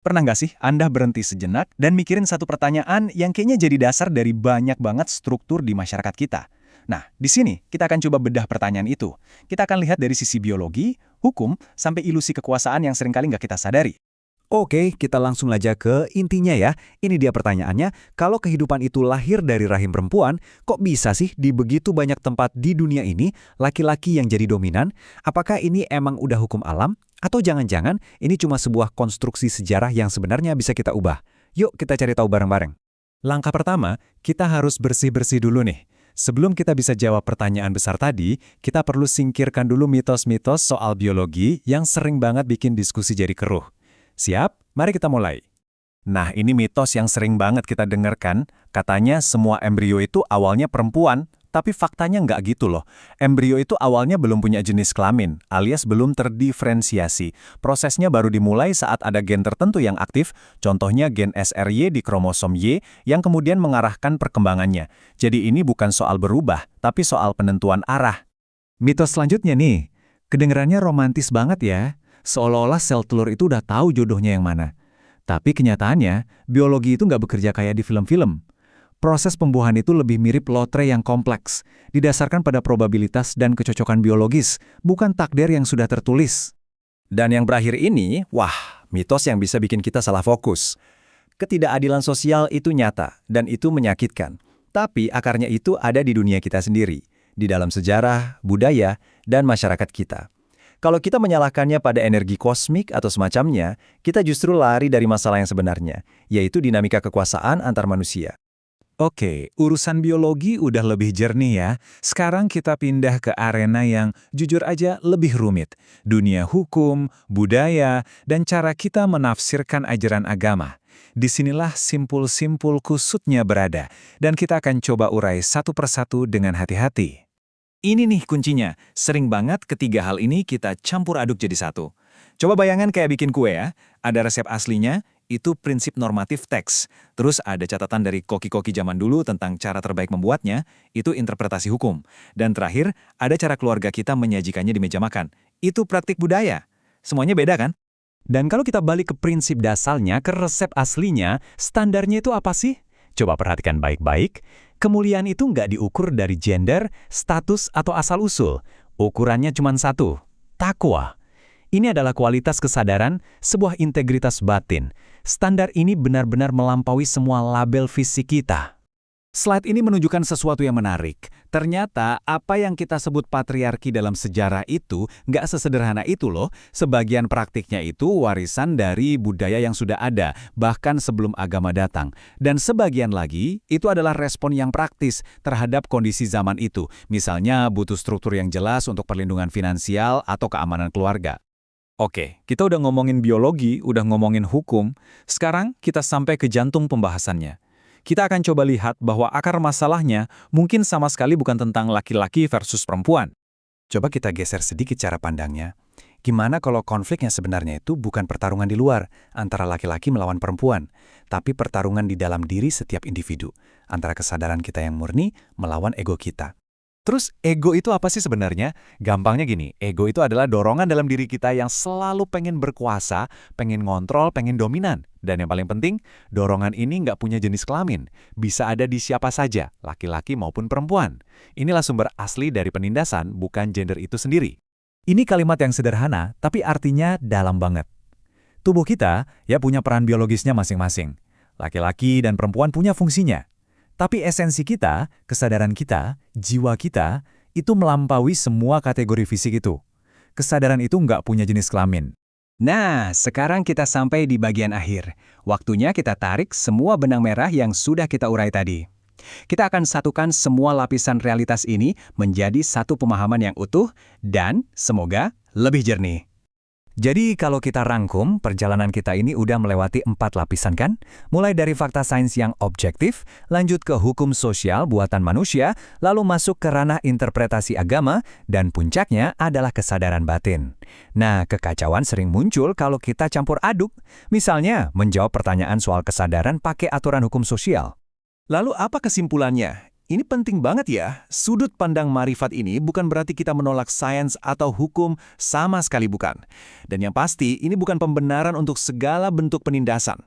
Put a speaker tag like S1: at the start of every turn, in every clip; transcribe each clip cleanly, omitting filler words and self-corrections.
S1: Pernah nggak sih Anda berhenti sejenak dan mikirin satu pertanyaan yang kayaknya jadi dasar dari banyak banget struktur di masyarakat kita? Nah, di sini kita akan coba bedah pertanyaan itu. Kita akan lihat dari sisi biologi, hukum, sampai ilusi kekuasaan yang seringkali nggak kita sadari.
S2: Oke, kita langsung aja ke intinya ya. Ini dia pertanyaannya, kalau kehidupan itu lahir dari rahim perempuan, kok bisa sih di begitu banyak tempat di dunia ini, laki-laki yang jadi dominan? Apakah ini emang udah hukum alam? Atau jangan-jangan ini cuma sebuah konstruksi sejarah yang sebenarnya bisa kita ubah? Yuk kita cari tahu bareng-bareng.
S3: Langkah pertama, kita harus bersih-bersih dulu nih. Sebelum kita bisa jawab pertanyaan besar tadi, kita perlu singkirkan dulu mitos-mitos soal biologi yang sering banget bikin diskusi jadi keruh. Siap? Mari kita mulai.
S1: Nah, ini mitos yang sering banget kita dengarkan. Katanya semua embrio itu awalnya perempuan, tapi faktanya nggak gitu loh. Embrio itu awalnya belum punya jenis kelamin, alias belum terdiferensiasi. Prosesnya baru dimulai saat ada gen tertentu yang aktif, contohnya gen SRY di kromosom Y, yang kemudian mengarahkan perkembangannya. Jadi ini bukan soal berubah, tapi soal penentuan arah.
S2: Mitos selanjutnya nih, kedengarannya romantis banget ya. Seolah-olah sel telur itu udah tahu jodohnya yang mana. Tapi kenyataannya, biologi itu nggak bekerja kayak di film-film. Proses pembuahan itu lebih mirip lotre yang kompleks, didasarkan pada probabilitas dan kecocokan biologis, bukan takdir yang sudah tertulis.
S1: Dan yang berakhir ini, wah, mitos yang bisa bikin kita salah fokus. Ketidakadilan sosial itu nyata, dan itu menyakitkan. Tapi akarnya itu ada di dunia kita sendiri, di dalam sejarah, budaya, dan masyarakat kita. Kalau kita menyalahkannya pada energi kosmik atau semacamnya, kita justru lari dari masalah yang sebenarnya, yaitu dinamika kekuasaan antar manusia.
S3: Oke, urusan biologi udah lebih jernih ya. Sekarang kita pindah ke arena yang jujur aja lebih rumit. Dunia hukum, budaya, dan cara kita menafsirkan ajaran agama. Disinilah simpul-simpul kusutnya berada, dan kita akan coba urai satu persatu dengan hati-hati. Ini nih kuncinya, sering banget ketiga hal ini kita campur aduk jadi satu. Coba bayangkan kayak bikin kue ya, ada resep aslinya, itu prinsip normatif teks. Terus ada catatan dari koki-koki zaman dulu tentang cara terbaik membuatnya, itu interpretasi hukum. Dan terakhir, ada cara keluarga kita menyajikannya di meja makan. Itu praktik budaya. Semuanya beda kan?
S2: Dan kalau kita balik ke prinsip dasarnya, ke resep aslinya, standarnya itu apa sih? Coba perhatikan baik-baik. Kemuliaan itu nggak diukur dari gender, status, atau asal-usul. Ukurannya cuma satu, takwa. Ini adalah kualitas kesadaran, sebuah integritas batin. Standar ini benar-benar melampaui semua label fisik kita.
S3: Slide ini menunjukkan sesuatu yang menarik. Ternyata apa yang kita sebut patriarki dalam sejarah itu nggak sesederhana itu loh. Sebagian praktiknya itu warisan dari budaya yang sudah ada, bahkan sebelum agama datang. Dan sebagian lagi itu adalah respon yang praktis terhadap kondisi zaman itu. Misalnya butuh struktur yang jelas untuk perlindungan finansial atau keamanan keluarga. Oke, kita udah ngomongin biologi, udah ngomongin hukum. Sekarang kita sampai ke jantung pembahasannya. Kita akan coba lihat bahwa akar masalahnya mungkin sama sekali bukan tentang laki-laki versus perempuan.
S2: Coba kita geser sedikit cara pandangnya. Gimana kalau konfliknya sebenarnya itu bukan pertarungan di luar, antara laki-laki melawan perempuan, tapi pertarungan di dalam diri setiap individu, antara kesadaran kita yang murni melawan ego kita.
S3: Terus ego itu apa sih sebenarnya? Gampangnya gini, ego itu adalah dorongan dalam diri kita yang selalu pengen berkuasa, pengen ngontrol, pengen dominan. Dan yang paling penting, dorongan ini nggak punya jenis kelamin. Bisa ada di siapa saja, laki-laki maupun perempuan. Inilah sumber asli dari penindasan, bukan gender itu sendiri.
S2: Ini kalimat yang sederhana, tapi artinya dalam banget. Tubuh kita ya punya peran biologisnya masing-masing. Laki-laki dan perempuan punya fungsinya. Tapi esensi kita, kesadaran kita, jiwa kita, itu melampaui semua kategori fisik itu. Kesadaran itu nggak punya jenis kelamin.
S1: Nah, sekarang kita sampai di bagian akhir. Waktunya kita tarik semua benang merah yang sudah kita urai tadi. Kita akan satukan semua lapisan realitas ini menjadi satu pemahaman yang utuh dan, semoga, lebih jernih.
S2: Jadi kalau kita rangkum, perjalanan kita ini udah melewati 4 lapisan kan? Mulai dari fakta sains yang objektif, lanjut ke hukum sosial buatan manusia, lalu masuk ke ranah interpretasi agama, dan puncaknya adalah kesadaran batin. Nah, kekacauan sering muncul kalau kita campur aduk. Misalnya, menjawab pertanyaan soal kesadaran pakai aturan hukum sosial.
S1: Lalu apa kesimpulannya? Ini penting banget ya. Sudut pandang marifat ini bukan berarti kita menolak sains atau hukum, sama sekali bukan. Dan yang pasti, ini bukan pembenaran untuk segala bentuk penindasan.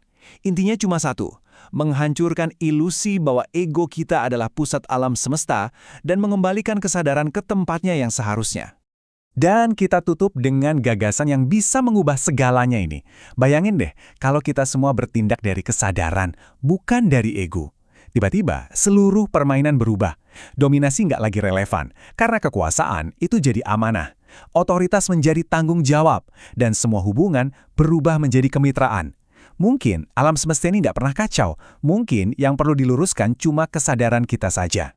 S1: Intinya cuma satu, menghancurkan ilusi bahwa ego kita adalah pusat alam semesta dan mengembalikan kesadaran ke tempatnya yang seharusnya.
S2: Dan kita tutup dengan gagasan yang bisa mengubah segalanya ini. Bayangin deh, kalau kita semua bertindak dari kesadaran, bukan dari ego. Tiba-tiba, seluruh permainan berubah. Dominasi nggak lagi relevan, karena kekuasaan itu jadi amanah. Otoritas menjadi tanggung jawab, dan semua hubungan berubah menjadi kemitraan. Mungkin alam semesta ini nggak pernah kacau. Mungkin yang perlu diluruskan cuma kesadaran kita saja.